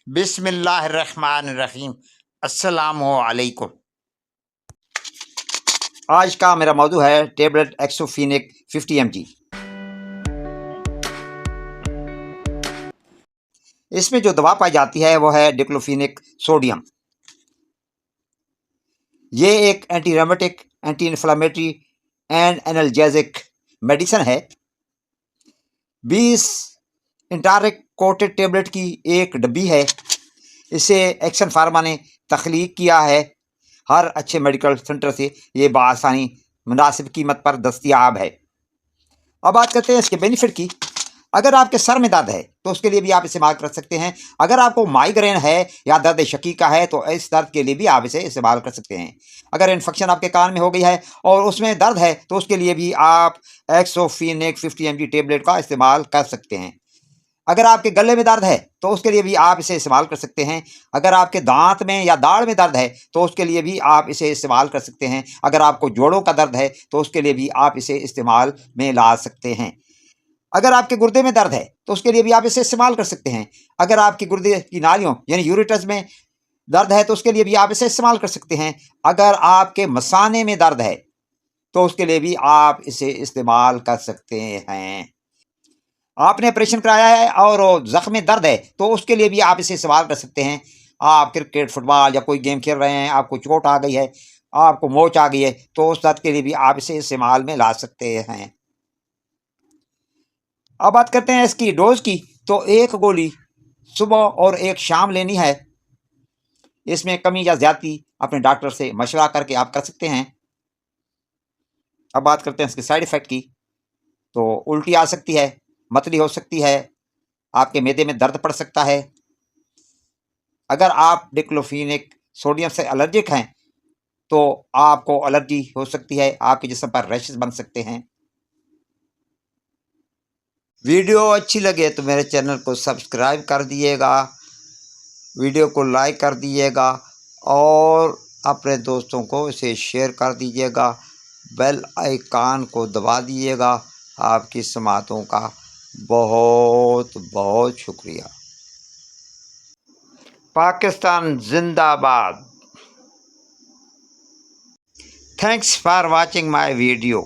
बिस्मिल्लाहिर्रहमानिर्रहीम। अस्सलामु अलैकुम। आज का मेरा मौजू है टेबलेट एक्सोफिनिक 50 mg। इसमें जो दवा पाई जाती है वो है डिक्लोफिनिक सोडियम। ये एक anti rheumatic, anti inflammatory and analgesic medicine है। 20 इंटारिक कोटेड टेबलेट की एक डब्बी है। इसे एक्शन फार्मा ने तख्लीक किया है। हर अच्छे मेडिकल सेंटर से ये बआसानी मुनासिब कीमत पर दस्तयाब है। अब बात करते हैं इसके बेनिफिट की। अगर आपके सर में दर्द है तो उसके लिए भी आप इस्तेमाल कर सकते हैं। अगर आपको माइग्रेन है या दर्द शकीका है तो इस दर्द के लिए भी आप इसे इस्तेमाल कर सकते हैं। अगर इन्फेक्शन आपके कान में हो गई है और उसमें दर्द है तो उसके लिए भी आप एक्सोफिनिक 50 mg टेबलेट का इस्तेमाल कर सकते हैं। अगर आपके गले में दर्द है तो उसके लिए भी आप इसे इस्तेमाल कर सकते हैं। अगर आपके दांत में या दाढ़ में दर्द है तो उसके लिए भी आप इसे इस्तेमाल कर सकते हैं। अगर आपको जोड़ों का दर्द है तो उसके लिए भी आप इसे इस्तेमाल में ला सकते हैं। अगर आपके गुर्दे में दर्द है तो उसके लिए भी आप इसे इस्तेमाल कर सकते हैं। अगर आपकी गुर्दे की नालियों यानी यूरेटस में दर्द है तो उसके लिए भी आप इसे इस्तेमाल कर सकते हैं। अगर आपके मसाने में दर्द है तो उसके लिए भी आप इसे इस्तेमाल कर सकते हैं। आपने ऑपरेशन कराया है और जख्म में दर्द है तो उसके लिए भी आप इसे इस्तेमाल कर सकते हैं। आप क्रिकेट, फुटबॉल या कोई गेम खेल रहे हैं, आपको चोट आ गई है, आपको मोच आ गई है तो उस दर्द के लिए भी आप इसे इस्तेमाल में ला सकते हैं। अब बात करते हैं इसकी डोज की। तो एक गोली सुबह और एक शाम लेनी है। इसमें कमी या ज्यादती अपने डॉक्टर से मशवरा करके आप कर सकते हैं। अब बात करते हैं इसके साइड इफ़ेक्ट की। तो उल्टी आ सकती है, मतली हो सकती है, आपके मैदे में दर्द पड़ सकता है। अगर आप डिक्लोफिनिक सोडियम से एलर्जिक हैं तो आपको एलर्जी हो सकती है, आपके जिस्म पर रैशेस बन सकते हैं। वीडियो अच्छी लगे तो मेरे चैनल को सब्सक्राइब कर दिएगा, वीडियो को लाइक कर दीजिएगा और अपने दोस्तों को इसे शेयर कर दीजिएगा। बेल आइकन को दबा दीजिएगा। आपकी समातों का बहुत बहुत शुक्रिया। पाकिस्तान जिंदाबाद। Thanks for watching my video.